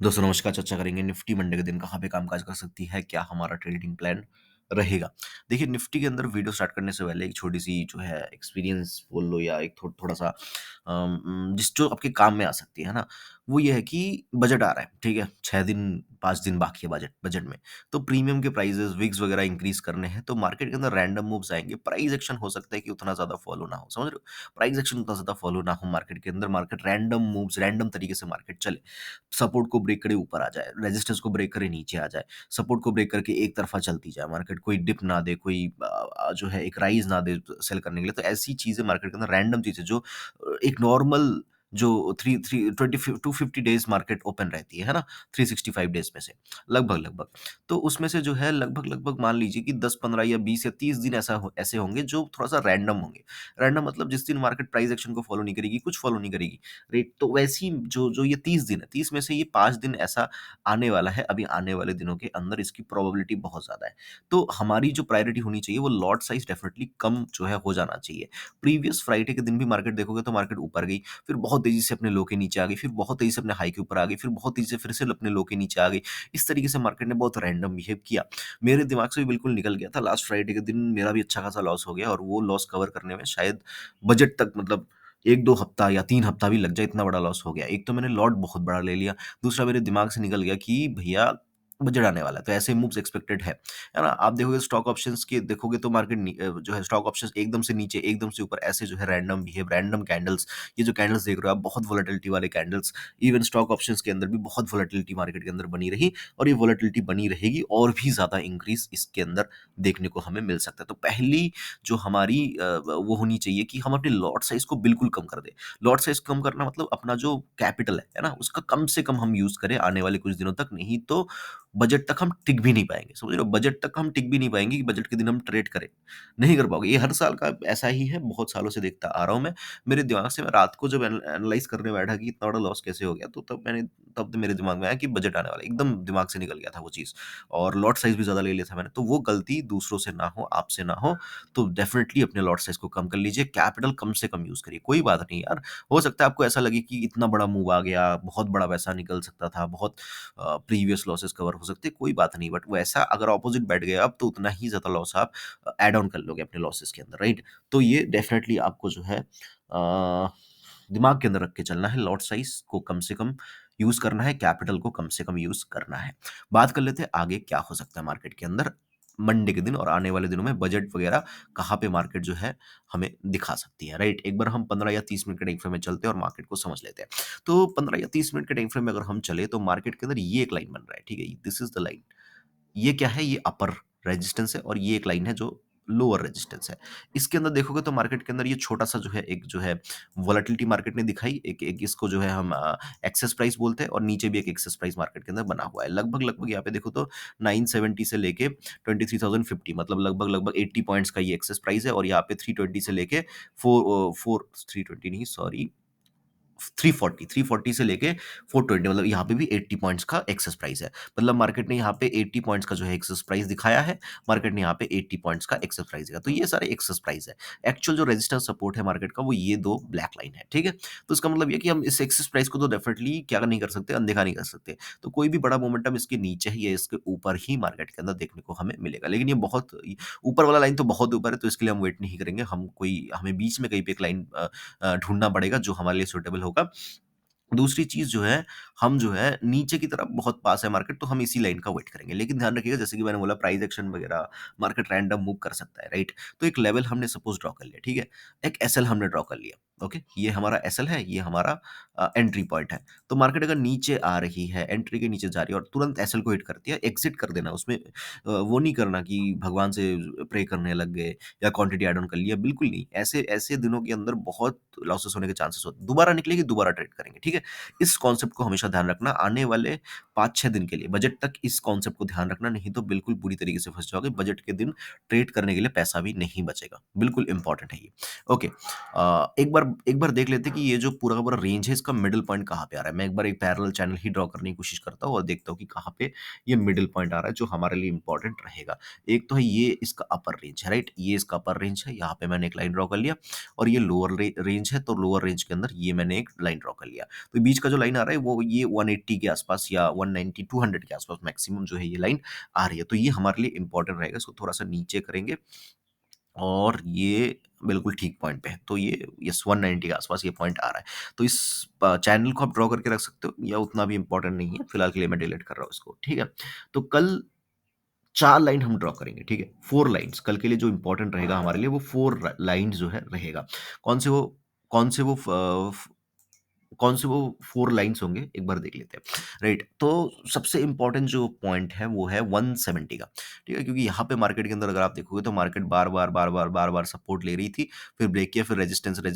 दोस्तों नमस्कार, चर्चा करेंगे निफ्टी मंडे के दिन कहाँ पे कामकाज कर सकती है, क्या हमारा ट्रेडिंग प्लान रहेगा। देखिए निफ्टी के अंदर वीडियो स्टार्ट करने से पहले एक छोटी-सी जो है एक्सपीरियंस बोल लो या एक थोड़ा-सा जिस जो आपके काम में आ सकती है ना? वो ये है कि बजट आ रहा है, ठीक है? 6 दिन 5 दिन बाकी है बजट बजट में। तो प्रीमियम के प्राइसेज़, विग्स वगैरह इंक्रीज़ करने हैं, तो मार्केट के अंदर रैंडम मूव्स आएँगे। प्राइस एक्शन हो सकता है कि उतना ज़्यादा फॉलो ना हो, समझ रहे हो? प्राइस एक्शन उतना ज़्यादा फॉलो ना हो मार्केट के अंदर, मार्केट रैंडम मूव्स, रैंडम तरीके से मार्केट चले। सपोर्ट को ब्रेक करे ऊपर आ जाए, रेजिस्टेंस को ब्रेक करे नीचे आ जाए, सपोर्ट को ब्रेक करके एक तरफ़ा चलती जाए मार्केट, कोई डिप ना दे, कोई जो है एक राइज़ ना दे सेल करने के लिए। तो ऐसी चीज़ें मार्केट के अंदर रैंडम चीज़ें जो एक नॉर्मल जो 3 3 20 250 डेज़ मार्केट ओपन रहती है ना? 365 डेज़ में से लगभग-लगभग। तो उसमें से जो है लगभग-लगभग मान लीजिए कि 10, 15 या 20 या 30 दिन ऐसे होंगे जो थोड़ा-सा रैंडम होंगे। रैंडम मतलब जिस दिन मार्केट प्राइस एक्शन को फ़ॉलो नहीं करेगी, कुछ फ़ॉलो नहीं करेगी। राइट? तो वैसी जो जो ये 30 दिन है, 30 में से ये 5 दिन ऐसा आने वाला है, अभी आने वाले दिनों के अंदर इसकी प्रोबेबिलिटी बहुत ज़्यादा है। तो हमारी जो प्रायोरिटी होनी चाहिए वो लॉट साइज़ डेफिनिटली कम जो है हो जाना चाहिए। प्रीवियस फ्राइडे के दिन भी मार्केट देखोगे तो मार्केट ऊपर गई, फिर बहुत तेज़ी से अपने लो के नीचे आ गई, फिर बहुत तेज़ी से अपने हाई के ऊपर आ गई, फिर बहुत तेज़ी से फिर से अपने लो के नीचे आ गई। इस तरीके से मार्केट ने बहुत रैंडम बिहेव किया। मेरे दिमाग से भी बिल्कुल निकल गया था, लास्ट फ्राइडे के दिन मेरा भी अच्छा खासा लॉस हो गया और वो लॉस कवर करने में शायद बजट तक मतलब 1-2 हफ्ता या 3 हफ्ता भी लग जाए, इतना बड़ा लॉस हो गया। एक तो मैंने लॉट बहुत बड़ा ले लिया, दूसरा मेरे दिमाग से निकल गया कि भैया बजट आने वाला है, तो ऐसे मूव्स एक्सपेक्टेड है ना? आप देखोगे स्टॉक ऑप्शंस के देखोगे तो मार्केट जो है स्टॉक ऑप्शंस एकदम से नीचे, एकदम से ऊपर ऐसे जो है रैंडम बिहेव, रैंडम कैंडल्स, ये जो कैंडल्स देख रहे हो आप बहुत वोलेटिलिटी वाले कैंडल्स, इवन स्टॉक ऑप्शंस के अंदर भी बहुत वोलेटिलिटी मार्केट के अंदर बनी रही और ये वोलेटिलिटी बनी रहेगी और भी ज़्यादा इंक्रीज़ इसके अंदर देखने को हमें मिल सकता है। तो पहली जो हमारी वो होनी चाहिए कि हम अपने लॉट साइज़ को बिल्कुल कम कर दें। लॉट साइज़ कम करना मतलब अपना जो कैपिटल है ना? उसका कम से कम हम यूज़ करें आने वाले कुछ दिनों तक, नहीं तो बजट तक हम टिक भी नहीं पाएँगे। समझ रहे हो? बजट तक हम टिक भी नहीं पाएँगे कि बजट के दिन हम ट्रेड करें। नहीं कर पाओगे। ये हर साल का ऐसा ही है, बहुत सालों से देखता आ रहा हूँ मैं। मेरे दिमाग से मैं रात को जब एनालाइज़ करने बैठा कि इतना बड़ा लॉस कैसे हो गया, तो तब मेरे दिमाग में आया कि बजट आने वाला है। एकदम दिमाग से निकल गया था वो चीज़ और लॉट साइज़ भी ज़्यादा ले लिया था मैंने। तो वो गलती दूसरों से ना हो, आपसे ना हो, तो डेफ़िनिटली अपने लॉट साइज़ को कम कर लीजिए। कैपिटल कम से कम यूज़ करिए। कोई बात नहीं यार, हो सकता है आपको ऐसा लगे कि इतना बड़ा मूव आ गया, बहुत बड़ा पैसा निकल सकता था, बहुत प्रीवियस लॉसेस कवर हो सकते, कोई बात नहीं। बट वैसा अगर अपोज़िट बैठ गए आप, तो उतना ही ज़्यादा लॉस आप ऐड ऑन कर लोगे अपने लॉसेस के अंदर, राइट? तो ये डेफ़िनिटली आपको जो है दिमाग के अंदर रख के चलना है, लॉट साइज़ को कम से कम यूज़ करना है, कैपिटल को कम से कम यूज़ करना है। बात कर लेते हैं आगे क्या हो सकता है मार्केट के अंदर मंडे के दिन और आने वाले दिनों में बजट वगैरह कहाँ पे मार्केट जो है हमें दिखा सकती है, राइट? एक बार हम 15 या 30 मिनट के टाइम फ्रेम में चलते हैं और मार्केट को समझ लेते हैं। तो 15 या 30 मिनट के टाइम फ्रेम में अगर हम चले तो मार्केट के अंदर ये एक लाइन बन रहा है, ठीक है? This is the line. ये क्या है? ये अपर रेजिस्टेंस है और ये एक लाइन है जो लोअर रेजिस्टेंस है। इसके अंदर देखोगे तो मार्केट के अंदर ये छोटा-सा जो है एक जो है वोलेटिलिटी मार्केट ने दिखाई, एक एक इसको जो है हम एक्सेस प्राइस बोलते हैं और नीचे भी एक एक्सेस प्राइस मार्केट के अंदर बना हुआ है। लगभग-लगभग यहाँ पे देखो तो 970 से लेके 23,050 मतलब लगभग-लगभग 80 पॉइंट्स का ये एक्सेस प्राइस है और यहाँ पे 320 से लेके 320 नहीं सॉरी 340 से लेके 420 मतलब यहाँ पे भी 80 पॉइंट्स का एक्सेस प्राइस है। मतलब मार्केट ने यहाँ पे 80 पॉइंट्स का जो है एक्सेस प्राइस दिखाया है, मार्केट ने यहाँ पे 80 पॉइंट्स का एक्सेस प्राइस दिया। तो ये सारे एक्सेस प्राइस है। एक्चुअल जो रेजिस्टेंस सपोर्ट है मार्केट का वो ये 2 ब्लैक लाइन है, ठीक है? तो इसका मतलब ये है कि हम इस एक्सेस प्राइस को तो डेफिनिटली क्या नहीं कर सकते, अनदेखा नहीं कर सकते। तो कोई भी बड़ा मोमेंटम इसके नीचे ही या इसके ऊपर ही मार्केट के अंदर देखने को हमें मिलेगा। लेकिन ये बहुत ऊपर वाला लाइन तो बहुत ऊपर है, तो इसके लिए हम वेट नहीं करेंगे। हमें बीच में कहीं पे एक लाइन ढूँढना पड़ेगा जो हमारे लिए सूटेबल होगा। दूसरी चीज़ जो है, हम जो है नीचे की तरफ बहुत पास है मार्केट तो हम इसी लाइन का वेट करेंगे। लेकिन ध्यान रखिएगा जैसे कि मैंने बोला प्राइस एक्शन वगैरह मार्केट रैंडम मूव कर सकता है, राइट? तो एक लेवल हमने सपोज़ ड्रॉ कर लिया, ठीक है? एक एसएल हमने ड्रॉ कर लिया, ओके? ये हमारा एसएल है, ये हमारा एंट्री पॉइंट है। तो मार्केट अगर नीचे आ रही है, एंट्री के नीचे जा रही है और तुरंत एसएल को हिट करती है, एग्ज़िट कर देना उसमें वो नहीं करना कि भगवान से प्रे करने लग गए या क्वांटिटी ऐड ऑन कर लिया, बिल्कुल नहीं। ऐसे ऐसे दिनों के अंदर बहुत लॉसेस होने के चांसेस होते हैं। दोबारा निकलेगी, दोबारा ट्रेड करेंगे, ठीक है? इस कॉन्सेप्ट को हमेशा ध्यान रखना आने वाले 5-6 दिन के लिए बजट तक इस कॉन्सेप्ट को ध्यान रखना, नहीं तो बिल्कुल बुरी तरीके से फँस जाओगे। बजट के दिन ट्रेड करने के लिए पैसा भी नहीं बचेगा। बिल्कुल इम्पोर्टेंट है ये। ओके, एक बार देख लेते हैं कि ये जो पूरा का पूरा रेंज है इसका मिडल पॉइंट कहाँ पे आ रहा है। मैं एक बार एक पैरेलल चैनल ही ड्रॉ करने की कोशिश करता हूँ और देखता हूँ कि कहाँ पे ये मिडल पॉइंट आ रहा है जो हमारे लिए इम्पोर्टेंट रहेगा। एक तो है ये इसका अपर रेंज है, राइट? ये इसका अपर रेंज है, यहाँ पे मैंने एक लाइन ड्रॉ कर लिया और ये लोअर रेंज है, तो लोअर रेंज के अंदर ये मैंने एक लाइन ड्रॉ कर लिया। तो बीच का जो लाइन आ रहा है वो ये 180 के आसपास या 190 200 के आसपास मैक्सिमम जो है ये लाइन आ रही है। तो ये हमारे लिए इम्पोर्टेंट रहेगा। इसको थोड़ा-सा नीचे करेंगे और ये बिल्कुल ठीक पॉइंट पे है। तो ये यस 190 के आसपास ये पॉइंट आ रहा है। तो इस चैनल को आप ड्रॉ करके रख सकते हो या उतना भी इम्पोर्टेंट नहीं है। फिलहाल के लिए मैं डिलीट कर रहा हूँ इसको, ठीक है? तो कल 4 लाइन हम ड्रॉ करेंगे, ठीक है? 4 लाइन्स कल के लिए जो इम्पोर्टेंट रहेगा हमारे लिए वो 4 लाइन्स जो है रहेगा। कौन से वो कौन से वो फ कौन से वो 4 लाइन्स होंगे, एक बार देख लेते हैं, राइट? तो सबसे इम्पोर्टेंट जो पॉइंट है वो है 170 का, ठीक है? क्योंकि यहाँ पे मार्केट के अंदर अगर आप देखोगे तो मार्केट बार-बार सपोर्ट ले रही थी, फिर ब्रेक किया, फिर रेजिस्टेंस फिर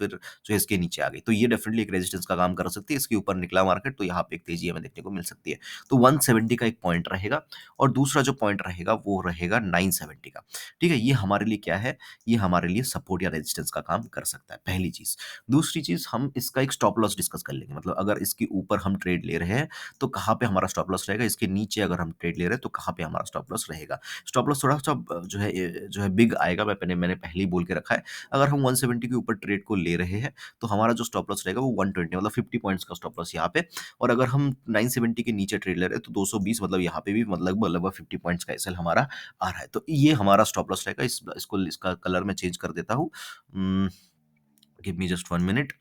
जो है इसके नीचे आ गई। तो ये डेफिनिटली एक रेजिस्टेंस का काम कर सकती है, इसके ऊपर निकला मार्केट तो यहाँ पे एक तेज़ी हमें देखने को मिल सकती है। तो 170 का एक पॉइंट रहेगा और दूसरा जो पॉइंट रहेगा वो रहेगा 970 का, ठीक है? ये हमारे लिए क्या है, ये हमारे लिए सपोर्ट या रेजिस्टेंस का काम कर सकता है, पहली चीज़। दूसरी चीज़ हम इसका एक स्टॉप लॉस डिस्कस कर लेंगे, मतलब अगर इसके ऊपर हम ट्रेड ले रहे हैं तो कहाँ पे हमारा स्टॉप लॉस रहेगा, इसके नीचे अगर हम ट्रेड ले रहे हैं तो कहाँ पे हमारा स्टॉप लॉस रहेगा। स्टॉप लॉस थोड़ा सा जो है बिग आएगा, मैंने पहले ही बोल के रखा है। अगर हम 170 के ऊपर ट्रेड को ले रहे हैं तो हमारा जो स्टॉप लॉस रहेगा वो 120 मतलब 50 पॉइंट्स का स्टॉप लॉस यहाँ पे। और अगर हम 970 के नीचे ट्रेड ले रहे हैं तो 220 मतलब यहाँ पे भी मतलब लगभग 50 पॉइंट्स का एसएल हमारा आ रहा है। तो ये हमारा स्टॉप लॉस रहेगा। इसका कलर मैं चेंज कर देता हूँ। Give me just 1 minute.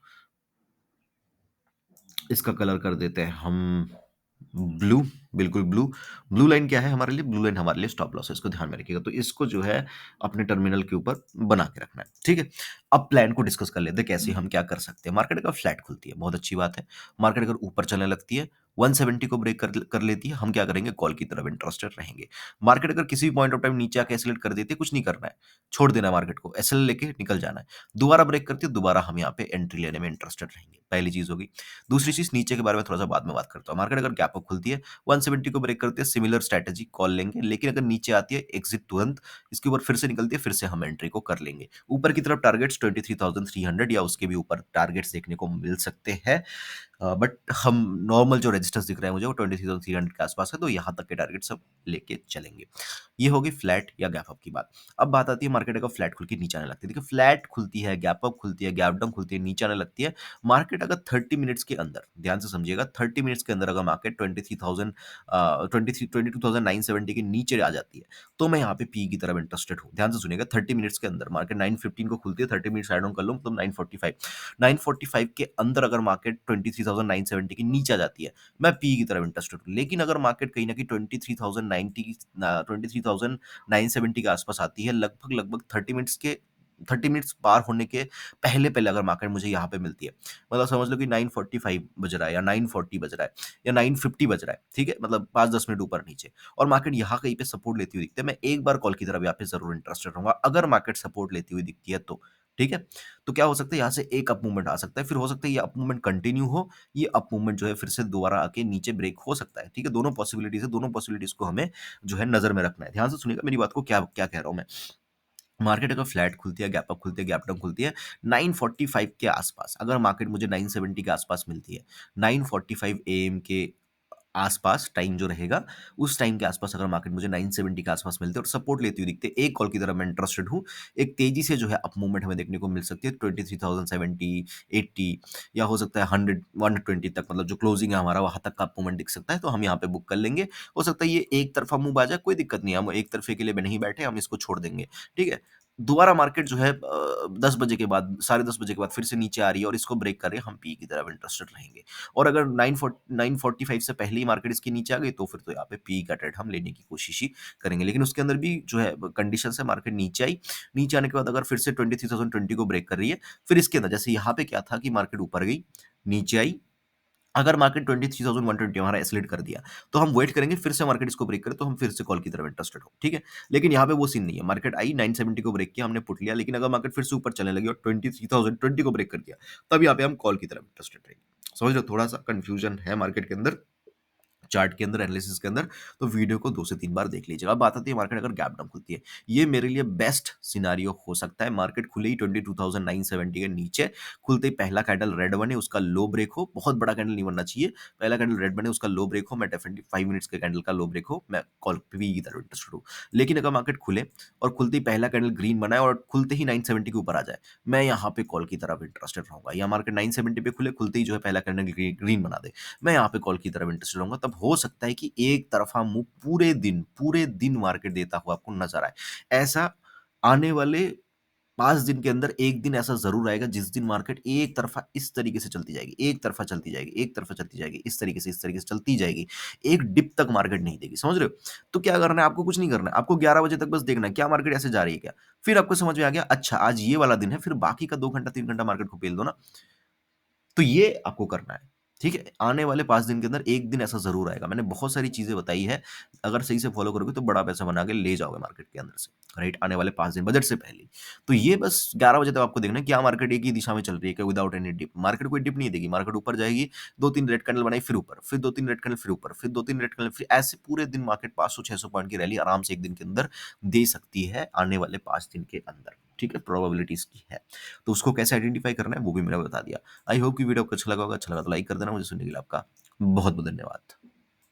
इसका कलर कर देते हैं हम ब्लू, बिल्कुल ब्लू। ब्लू लाइन क्या है हमारे लिए? ब्लू लाइन हमारे लिए स्टॉप लॉस है, इसको ध्यान में रखिएगा। तो इसको जो है अपने टर्मिनल के ऊपर बना के रखना है, ठीक है? अब प्लान को डिस्कस कर लेते हैं कैसे हम क्या कर सकते हैं। मार्केट अगर फ्लैट खुलती है, बहुत अच्छी बात है। मार्केट अगर ऊपर चलने लगती है, 170 को ब्रेक कर लेती है, हम क्या करेंगे? कॉल की तरफ इंटरेस्टेड रहेंगे। मार्केट अगर किसी भी पॉइंट ऑफ टाइम नीचे आके एक्सेलरेट कर देती है, कुछ नहीं करना है, छोड़ देना है मार्केट को, एसएल लेके निकल जाना है। दोबारा ब्रेक करती है, दोबारा हम यहाँ पे एंट्री लेने में इंटरेस्टेड रहेंगे, पहली चीज़ होगी। दूसरी चीज़ नीचे के बारे में थोड़ा-सा बाद में बात करता हूँ। मार्केट अगर गैप अप खुलती है, 170 को ब्रेक करती है, सिमिलर स्ट्रैटेजी कॉल लेंगे, लेकिन अगर नीचे आती है एग्जिट तुरंत, इसके ऊपर फिर से निकलती है, फिर से हम एंट्री को कर लेंगे। ऊपर की तरफ टारगेट्स 23,300 या उसके भी ऊपर टारगेट्स देखने को मिल सकते हैं। बट हम नॉर्मल जो रेजिस्टेंस दिख रहा है मुझे वो 23,300 के आसपास है, तो यहाँ तक के टारगेट सब लेके चलेंगे। ये होगी फ्लैट या गैप अप की बात। अब बात आती है मार्केट अगर फ्लैट खुल के नीचे आने लगती है। देखिए फ्लैट खुलती है, गैप अप खुलती है, गैप डाउन खुलती है, नीचे आने लगती है। मार्केट अगर 30 मिनट्स के अंदर, ध्यान से समझिएगा, 30 मिनट्स के अंदर अगर मार्केट 23,000 22,970 के नीचे आ जाती है, तो मैं यहाँ पे पी की तरफ इंटरेस्टेड हूँ। ध्यान से सुनिएगा, 30 मिनट्स के अंदर मार्केट 9:15 को खुलती है, 30 मिनट्स साइड ऑन कर लो मतलब 9:45 के अंदर अगर मार्केट 23,970 के नीचे आ जाती है, मैं पी की तरफ इंटरेस्टेड हूँ। लेकिन अगर मार्केट कहीं न कहीं 23,970 के आसपास आती है, लगभग 30 मिनट्स पार होने के पहले-पहले अगर मार्केट मुझे यहाँ पे मिलती है, मतलब समझ लो कि 9:45 बज रहा है या 9:40 बज रहा है या 9:50 बज रहा है, ठीक है? मतलब 5-10 मिनट ऊपर-नीचे और मार्केट यहाँ कहीं पे सपोर्ट लेती हुई दिखती है, मैं एक बार कॉल की तरफ यहाँ पे ज़रूर इंटरेस्टेड रहूँगा, अगर मार्केट सपोर्ट लेती हुई दिखती है तो, ठीक है? तो क्या हो सकता है यहाँ से एक अप मूवमेंट आ सकता है, फिर हो सकता है ये अप मूवमेंट कंटिन्यू हो, ये अप मूवमेंट जो है फिर से दोबारा आके नीचे ब्रेक हो सकता है, ठीक है? दोनों पॉसिबिलिटीज़ है, दोनों पॉसिबिलिटीज़ को हमें जो है नज़र में रखना है। ध्यान से सुनिएगा मेरी बात को, क्या क्या कह रहा हूँ मैं। मार्केट अगर फ्लैट खुलती है, गैप अप खुलती है, गैप डाउन खुलती है, 9:45 के आसपास अगर मार्केट मुझे 970 के आसपास मिलती है, 9:45 एएम के आसपास टाइम जो रहेगा, उस टाइम के आसपास अगर मार्केट मुझे 970 के आसपास मिलती है और सपोर्ट लेती हुई दिखती है, एक कॉल की तरफ मैं इंटरेस्टेड हूँ। एक तेज़ी से जो है अप मूवमेंट हमें देखने को मिल सकती है 23,070, 80 या हो सकता है 100 120 तक, मतलब जो क्लोजिंग है हमारा वहाँ तक का अप मूवमेंट दिख सकता है, तो हम यहाँ पे बुक कर लेंगे। हो सकता है ये एक तरफ़ा मूव आ जाए, कोई दिक्कत नहीं है, हम एक तरफ़े के लिए नहीं बैठे, हम इसको छोड़ देंगे, ठीक है? दोबारा मार्केट जो है 10 बजे के बाद, साढ़े 10 बजे के बाद फिर से नीचे आ रही है और इसको ब्रेक कर रही है, हम पी की तरफ इंटरेस्टेड रहेंगे। और अगर 9:45 से पहले ही मार्केट इसके नीचे आ गई तो फिर तो यहाँ पे पी का ट्रेड हम लेने की कोशिश ही करेंगे। लेकिन उसके अंदर भी जो है कंडीशंस है, मार्केट नीचे आई, नीचे आने के बाद अगर फिर से 23,020 को ब्रेक कर रही है, फिर इसके अंदर जैसे यहाँ पे क्या था कि मार्केट ऊपर गई, नीचे आई, अगर मार्केट 23,120 हमारा एस्केलेट कर दिया, तो हम वेट करेंगे फिर से मार्केट इसको ब्रेक करे तो हम फिर से कॉल की तरफ इंटरेस्टेड हो, ठीक है? लेकिन यहाँ पे वो सीन नहीं है, मार्केट आई 970 को ब्रेक किया, हमने पुट लिया, लेकिन अगर मार्केट फिर से ऊपर चलने लगी और 23,020 को ब्रेक कर दिया, तब यहाँ पे हम कॉल की तरफ इंटरेस्टेड रहेंगे। समझ रहे हो? थोड़ा-सा कन्फ्यूजन है मार्केट के अंदर। चार्ट के अंदर, एनालिसिस के अंदर, तो वीडियो को 2 से 3 बार देख लीजिएगा। अब बात आती है मार्केट अगर गैप डाउन खुलती है। ये मेरे लिए बेस्ट सिनेरियो हो सकता है, मार्केट खुले ही 22,970 के नीचे, खुलते ही पहला कैंडल रेड बने, उसका लो ब्रेक हो, बहुत बड़ा कैंडल नहीं बनना चाहिए। पहला कैंडल रेड बने, उसका लो ब्रेक हो, मैं डेफिनिटली 5 मिनट्स के कैंडल का लो ब्रेक हो, मैं कॉल पी की तरफ इंटरेस्टेड हूँ। लेकिन अगर मार्केट खुले और खुलते ही पहला कैंडल ग्रीन बना है और खुलते ही 970 के ऊपर आ जाए, मैं यहाँ पे कॉल की तरफ इंटरेस्टेड रहूँगा। या मार्केट 970 पे खुले, खुलते ही जो है पहला कैंडल ग्रीन बना दे, मैं यहाँ पे कॉल की तरफ इंटरेस्टेड रहूँगा। तब हो सकता है कि एक तरफ़ा मूव पूरे दिन मार्केट देता हुआ आपको नज़र आए। ऐसा आने वाले 5 दिन के अंदर 1 दिन ऐसा ज़रूर आएगा जिस दिन मार्केट एक तरफ़ा इस तरीके से चलती जाएगी, एक तरफ़ा चलती जाएगी, एक तरफ़ा चलती जाएगी, इस तरीके से चलती जाएगी। एक डिप तक मार्केट नहीं देगी, समझ रहे हो? तो क्या करना है आपको? कुछ नहीं करना है। आपको 11 बजे तक बस देखना है, क्या मार्केट ऐसे जा रही है क्या? फिर आपको समझ में आ गया, अच्छा आज ये वाला दिन है, फिर बाकी का 2 घंटा 3 घंटा मार्केट को पेल दो ना। तो ये आपको करना है, ठीक है? आने वाले 5 दिन के अंदर 1 दिन ऐसा ज़रूर आएगा। मैंने बहुत सारी चीज़ें बताई हैं, अगर सही से फ़ॉलो करोगे तो बड़ा पैसा बना के ले जाओगे मार्केट के अंदर से, राइट? आने वाले 5 दिन बजट से पहले ही। तो ये बस 11 बजे तक आपको देखना है क्या मार्केट एक ही दिशा में चल रही है क्या विदाउट एनी डिप। मार्केट कोई डिप नहीं देगी, मार्केट ऊपर जाएगी, 2-3 रेड कैंडल बनाई फिर ऊपर, फिर 2-3 रेड कैंडल फिर ऊपर, फिर 2-3 रेड कैंडल फिर ऐसे पूरे दिन मार्केट 500-600 पॉइंट की रैली आराम से 1 दिन के अंदर दे सकती है आने वाले 5 दिन के अंदर, ठीक है? प्रोबेबिलिटीज़ की है। तो उसको कैसे आइडेंटिफ़ाई करना है वो भी मैंने बता दिया। आई होप कि वीडियो आपको अच्छा लगा होगा। अच्छा लगा तो लाइक कर देना। मुझे सुनने के लिए आपका बहुत-बहुत धन्यवाद।